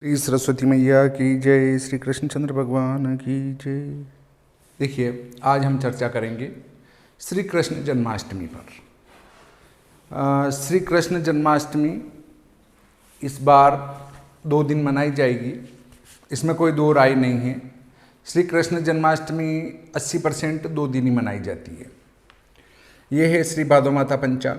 श्री सरस्वती मैया की जय, श्री कृष्णचंद्र भगवान की जय। देखिए, आज हम चर्चा करेंगे श्री कृष्ण जन्माष्टमी पर। श्री कृष्ण जन्माष्टमी इस बार 2 दिन मनाई जाएगी, इसमें कोई दो राय नहीं है। श्री कृष्ण जन्माष्टमी 80% 2 दिन ही मनाई जाती है। ये है श्री भादो माता पंचांग।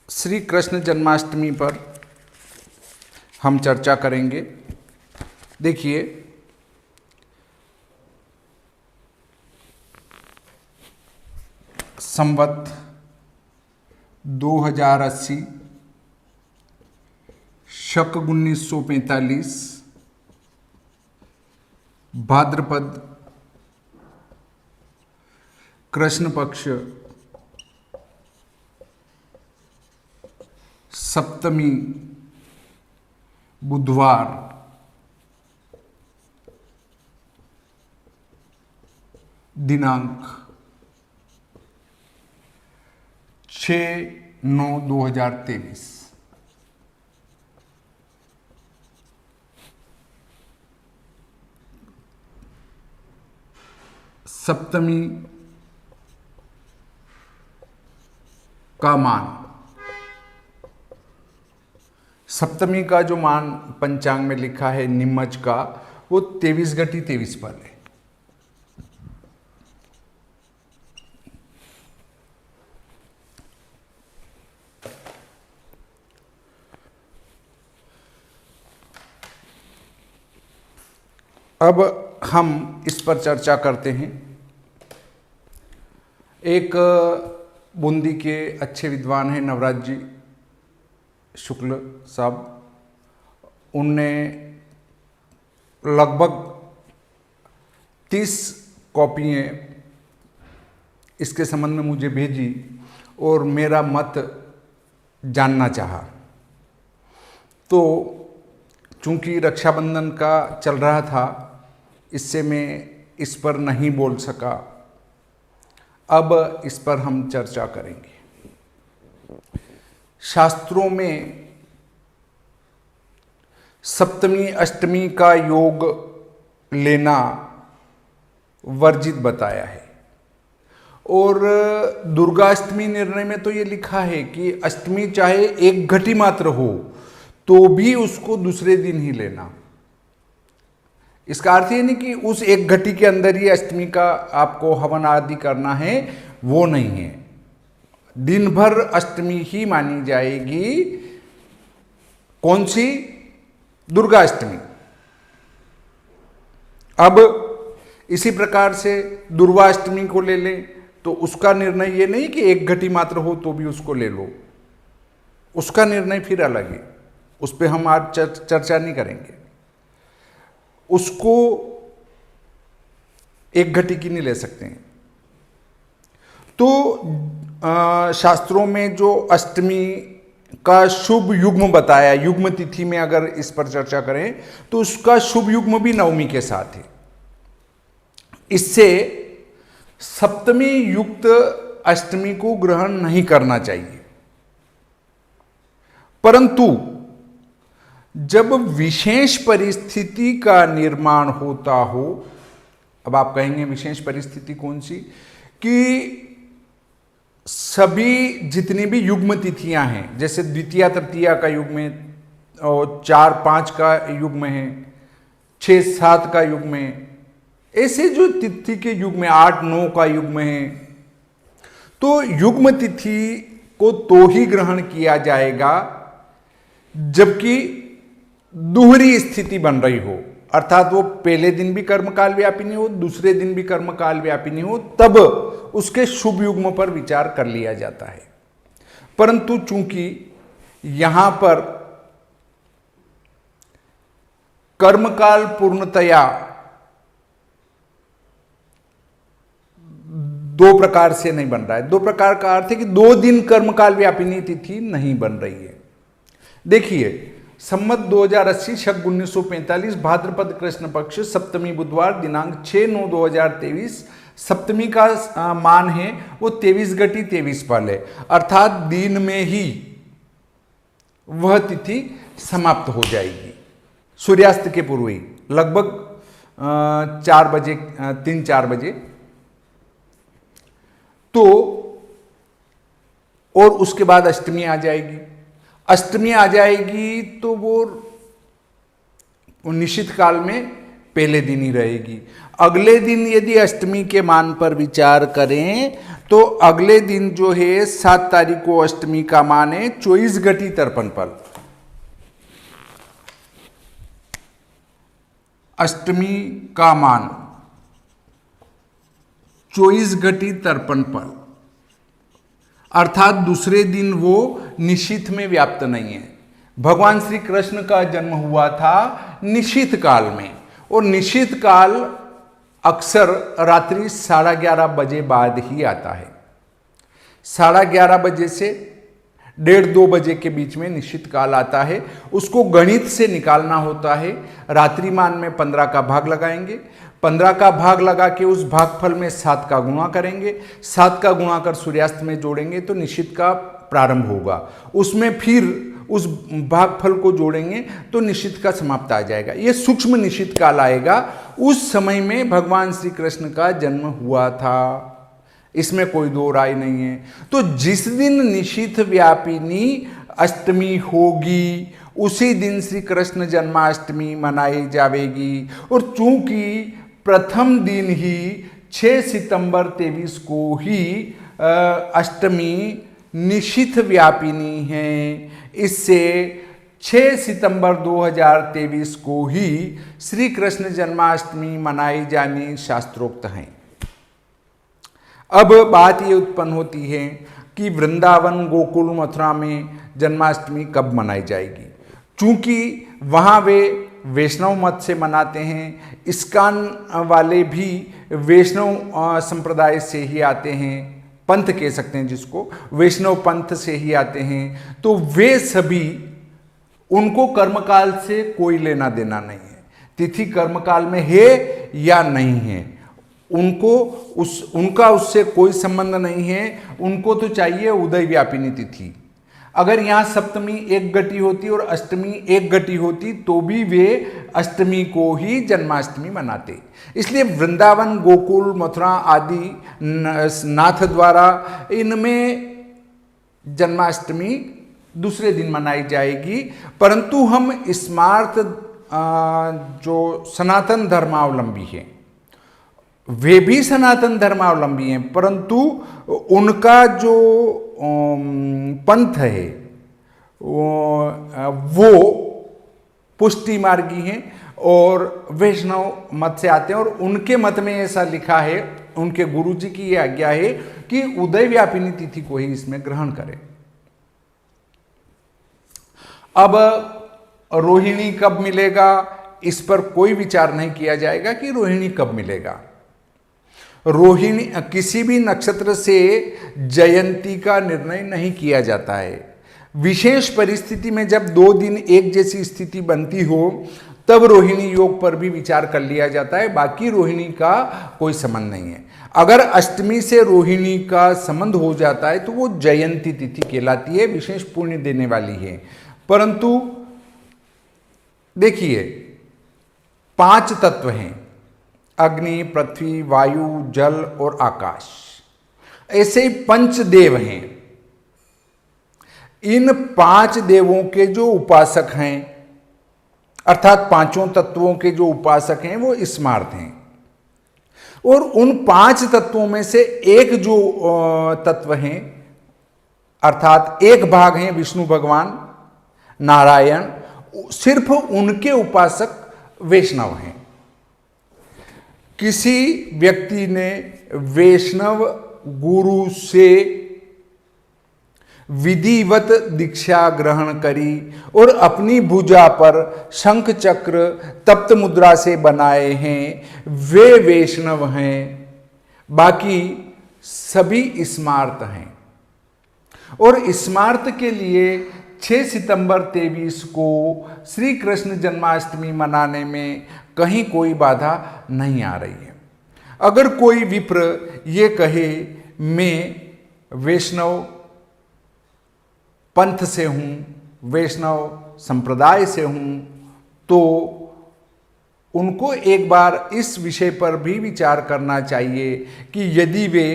श्री कृष्ण जन्माष्टमी पर हम चर्चा करेंगे। देखिए, संवत 2080 शक 1945 भाद्रपद कृष्ण पक्ष सप्तमी बुधवार दिनांक 6/9/2023। सप्तमी का मान, सप्तमी का जो मान पंचांग में लिखा है निमज का, वो 23 फल है। अब हम इस पर चर्चा करते हैं। एक बूंदी के अच्छे विद्वान हैं नवराज जी शुक्ल साहब, उनने लगभग 30 कॉपियाँ इसके संबंध में मुझे भेजी और मेरा मत जानना चाहा। तो चूंकि रक्षाबंधन का चल रहा था, इससे मैं इस पर नहीं बोल सका। अब इस पर हम चर्चा करेंगे। शास्त्रों में सप्तमी अष्टमी का योग लेना वर्जित बताया है, और दुर्गाष्टमी निर्णय में तो ये लिखा है कि अष्टमी चाहे 1 घटी मात्र हो तो भी उसको दूसरे दिन ही लेना। इसका अर्थ ये नहीं कि उस 1 घटी के अंदर ही अष्टमी का आपको हवन आदि करना है, वो नहीं है। दिन भर अष्टमी ही मानी जाएगी। कौन सी? दुर्गा अष्टमी। अब इसी प्रकार से दुर्वाष्टमी को ले लें तो उसका निर्णय ये नहीं कि 1 घटी मात्र हो तो भी उसको ले लो, उसका निर्णय फिर अलग है। उस पर हम आज चर्चा नहीं करेंगे। उसको 1 घटी की नहीं ले सकते हैं। तो शास्त्रों में जो अष्टमी का शुभ युग्म बताया, युग्म तिथि में अगर इस पर चर्चा करें तो उसका शुभ युग्म भी नवमी के साथ है। इससे सप्तमी युक्त अष्टमी को ग्रहण नहीं करना चाहिए। परंतु जब विशेष परिस्थिति का निर्माण होता हो, अब आप कहेंगे विशेष परिस्थिति कौन सी? कि सभी जितनी भी युग्म तिथियां हैं, जैसे द्वितीया तृतीया का युग्म है, और 4-5 का युग्म है, 6-7 का युग्म है, ऐसे जो तिथि के युग्म में 8-9 का युग्म है, तो युग्म तिथि को तो ही ग्रहण किया जाएगा जबकि दोहरी स्थिति बन रही हो, अर्थात वो पहले दिन भी कर्मकाल व्यापिनी हो, दूसरे दिन भी कर्मकाल व्यापिनी हो, तब उसके शुभ युग्म पर विचार कर लिया जाता है। परंतु चूंकि यहां पर कर्मकाल पूर्णतया 2 प्रकार से नहीं बन रहा है। 2 प्रकार का अर्थ है कि 2 दिन कर्मकाल व्यापिनी तिथि नहीं बन रही है। देखिए, संमत 2080 शक 1945 भाद्रपद कृष्ण पक्ष सप्तमी बुधवार दिनांक 6/9/2023 सप्तमी का मान है वो 23 घटी 23 फल है, अर्थात दिन में ही वह तिथि समाप्त हो जाएगी सूर्यास्त के पूर्व ही, लगभग 4 बजे, 3-4 बजे। तो और उसके बाद अष्टमी आ जाएगी। अष्टमी आ जाएगी तो वो निश्चित काल में पहले दिन ही रहेगी। अगले दिन यदि अष्टमी के मान पर विचार करें तो अगले दिन जो है 7 तारीख को अष्टमी का मान है 24 घटी तर्पण फल। अष्टमी का मान 24 घटी तर्पण फल, अर्थात दूसरे दिन वो निशीथ में व्याप्त नहीं है। भगवान श्री कृष्ण का जन्म हुआ था निशीथ काल में, और निशीथ काल अक्सर रात्रि 11:30 बजे बाद ही आता है। 11:30 बजे से 1:30-2 बजे के बीच में निश्चित काल आता है। उसको गणित से निकालना होता है। रात्रिमान में 15 का भाग लगाएंगे, 15 का भाग लगा के उस भागफल में 7 का गुणा करेंगे, 7 का गुणा कर सूर्यास्त में जोड़ेंगे तो निश्चित का प्रारंभ होगा। उसमें फिर उस भागफल को जोड़ेंगे तो निश्चित का समाप्त आ जाएगा। यह सूक्ष्म निश्चित काल आएगा। उस समय में भगवान श्री कृष्ण का जन्म हुआ था, इसमें कोई दो राय नहीं है। तो जिस दिन निशीथ व्यापिनी अष्टमी होगी उसी दिन श्री कृष्ण जन्माष्टमी मनाई जाएगी। और चूंकि प्रथम दिन ही 6 सितंबर 23 को ही अष्टमी निशीथ व्यापिनी है, इससे 6 सितंबर 2023 को ही श्री कृष्ण जन्माष्टमी मनाई जानी शास्त्रोक्त है। अब बात ये उत्पन्न होती है कि वृंदावन, गोकुल, मथुरा में जन्माष्टमी कब मनाई जाएगी। चूंकि वहाँ वे वैष्णव मत से मनाते हैं, इस्कॉन वाले भी वैष्णव संप्रदाय से ही आते हैं, पंथ कह सकते हैं जिसको, वैष्णव पंथ से ही आते हैं। तो वे सभी, उनको कर्मकाल से कोई लेना देना नहीं है। तिथि कर्मकाल में है या नहीं है, उनका उससे कोई संबंध नहीं है। उनको तो चाहिए उदय व्यापिनी तिथि। अगर यहाँ सप्तमी 1 घटी होती और अष्टमी 1 घटी होती तो भी वे अष्टमी को ही जन्माष्टमी मनाते। इसलिए वृंदावन, गोकुल, मथुरा आदि नाथ द्वारा इनमें जन्माष्टमी दूसरे दिन मनाई जाएगी। परंतु हम स्मार्त जो सनातन धर्मावलंबी हैं, वे भी सनातन धर्मावलंबी हैं, परंतु उनका जो पंथ है वो पुष्टि मार्गी हैं और वैष्णव मत से आते हैं। और उनके मत में ऐसा लिखा है, उनके गुरुजी की ये आज्ञा है कि उदय व्यापिनी तिथि को ही इसमें ग्रहण करें। अब रोहिणी कब मिलेगा, इस पर कोई विचार नहीं किया जाएगा कि रोहिणी कब मिलेगा। रोहिणी, किसी भी नक्षत्र से जयंती का निर्णय नहीं किया जाता है। विशेष परिस्थिति में जब 2 दिन एक जैसी स्थिति बनती हो तब रोहिणी योग पर भी विचार कर लिया जाता है, बाकी रोहिणी का कोई संबंध नहीं है। अगर अष्टमी से रोहिणी का संबंध हो जाता है तो वो जयंती तिथि कहलाती है, विशेष पुण्य देने वाली है। परंतु देखिए, 5 तत्व हैं, अग्नि, पृथ्वी, वायु, जल और आकाश। ऐसे ही 5 देव हैं। इन 5 देवों के जो उपासक हैं, अर्थात 5 तत्वों के जो उपासक हैं वो स्मार्त हैं। और उन 5 तत्वों में से एक जो तत्व हैं, अर्थात एक भाग हैं विष्णु भगवान, नारायण, सिर्फ उनके उपासक वैष्णव हैं। किसी व्यक्ति ने वैष्णव गुरु से विधिवत दीक्षा ग्रहण करी और अपनी भुजा पर शंख चक्र तप्त मुद्रा से बनाए हैं, वे वैष्णव हैं। बाकी सभी स्मार्त हैं। और स्मार्त के लिए 6 सितंबर 23 को श्री कृष्ण जन्माष्टमी मनाने में कहीं कोई बाधा नहीं आ रही है। अगर कोई विप्र ये कहे मैं वैष्णव पंथ से हूँ वैष्णव संप्रदाय से हूँ, तो उनको एक बार इस विषय पर भी विचार करना चाहिए कि यदि वे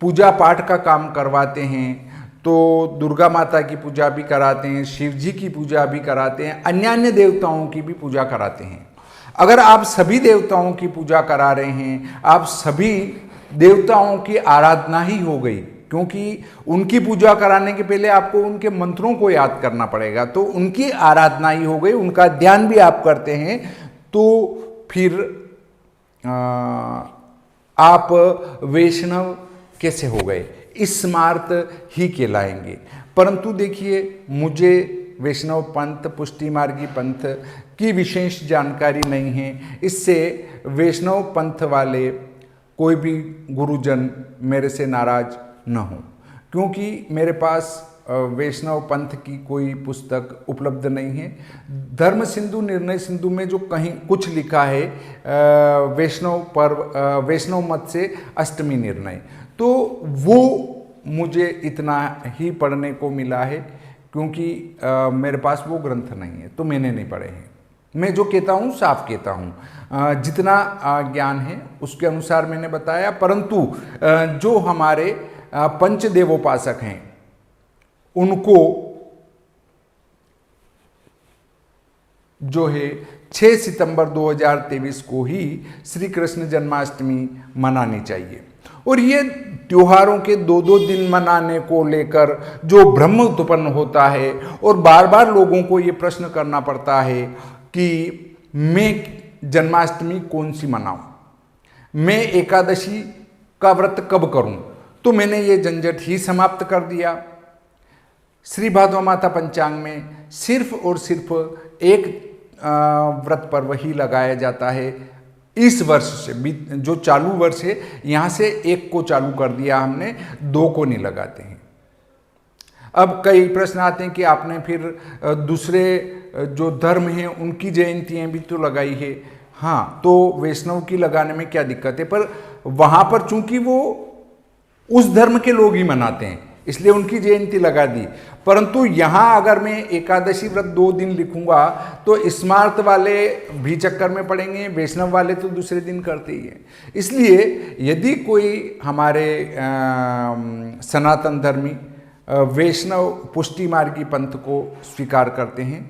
पूजा पाठ का काम करवाते हैं तो दुर्गा माता की पूजा भी कराते हैं, शिव जी की पूजा भी कराते हैं, अन्य देवताओं की भी पूजा कराते हैं। अगर आप सभी देवताओं की पूजा करा रहे हैं, आप सभी देवताओं की आराधना ही हो गई, क्योंकि उनकी पूजा कराने के पहले आपको उनके मंत्रों को याद करना पड़ेगा, तो उनकी आराधना ही हो गई, उनका ध्यान भी आप करते हैं, तो फिर आप वैष्णव कैसे हो गए? स्मार्त ही कहलाएंगे। परंतु देखिए, मुझे वैष्णव पंथ, पुष्टि मार्गी पंथ की विशेष जानकारी नहीं है, इससे वैष्णव पंथ वाले कोई भी गुरुजन मेरे से नाराज न हो, क्योंकि मेरे पास वैष्णव पंथ की कोई पुस्तक उपलब्ध नहीं है। धर्म सिंधु, निर्णय सिंधु में जो कहीं कुछ लिखा है वैष्णव पर्व, वैष्णव मत से अष्टमी निर्णय, तो वो मुझे इतना ही पढ़ने को मिला है, क्योंकि मेरे पास वो ग्रंथ नहीं है, तो मैंने नहीं पढ़े हैं। मैं जो कहता हूँ साफ कहता हूँ, जितना ज्ञान है उसके अनुसार मैंने बताया। परंतु जो हमारे पंचदेवोपासक हैं उनको जो है 6 सितंबर 2023 को ही श्री कृष्ण जन्माष्टमी मनानी चाहिए। और ये त्योहारों के 2-2 दिन मनाने को लेकर जो भ्रम उत्पन्न होता है और बार बार लोगों को ये प्रश्न करना पड़ता है कि मैं जन्माष्टमी कौन सी मनाऊं, मैं एकादशी का व्रत कब करूं, तो मैंने ये झंझट ही समाप्त कर दिया। श्री भादवा माता पंचांग में सिर्फ और सिर्फ एक व्रत पर्व ही लगाया जाता है। इस वर्ष से जो चालू वर्ष है, यहाँ से एक को चालू कर दिया हमने, 2 को नहीं लगाते हैं। अब कई प्रश्न आते हैं कि आपने फिर दूसरे जो धर्म हैं उनकी जयंतियाँ भी तो लगाई है। हाँ, तो वैष्णव की लगाने में क्या दिक्कत है, पर वहाँ पर चूंकि वो उस धर्म के लोग ही मनाते हैं इसलिए उनकी जयंती लगा दी। परंतु यहाँ अगर मैं एकादशी व्रत 2 दिन लिखूंगा तो स्मार्त वाले भी चक्कर में पड़ेंगे, वैष्णव वाले तो दूसरे दिन करते ही हैं। इसलिए यदि कोई हमारे सनातन धर्मी वैष्णव पुष्टि मार्गी पंथ को स्वीकार करते हैं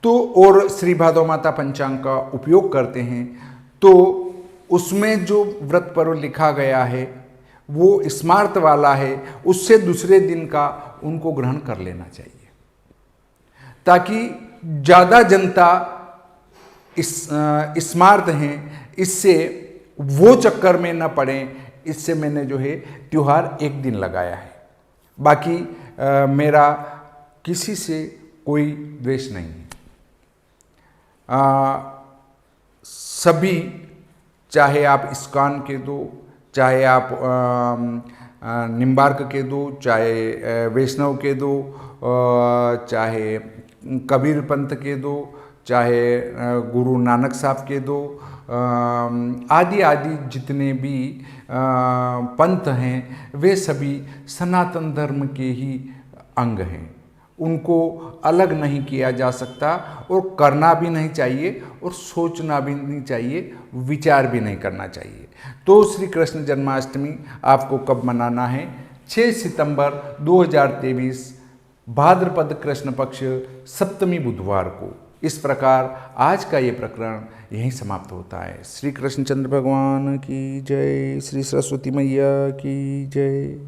तो और श्री भादव माता पंचांग का उपयोग करते हैं, तो उसमें जो व्रत पर्व लिखा गया है वो स्मार्त वाला है, उससे दूसरे दिन का उनको ग्रहण कर लेना चाहिए, ताकि ज़्यादा जनता स्मार्त हैं, इससे वो चक्कर में न पड़ें। इससे मैंने जो है त्योहार एक दिन लगाया है। बाकी मेरा किसी से कोई द्वेष नहीं है। सभी, चाहे आप इस्कॉन के दो, चाहे आप निम्बार्क के दो, चाहे वैष्णव के दो, चाहे कबीर पंथ के दो, चाहे गुरु नानक साहब के दो, आदि आदि जितने भी पंथ हैं वे सभी सनातन धर्म के ही अंग हैं। उनको अलग नहीं किया जा सकता और करना भी नहीं चाहिए और सोचना भी नहीं चाहिए, विचार भी नहीं करना चाहिए। तो श्री कृष्ण जन्माष्टमी आपको कब मनाना है? 6 सितंबर 2023 भाद्रपद कृष्ण पक्ष सप्तमी बुधवार को। इस प्रकार आज का ये प्रकरण यहीं समाप्त होता है। श्री कृष्णचंद्र भगवान की जय, श्री सरस्वती मैया की जय।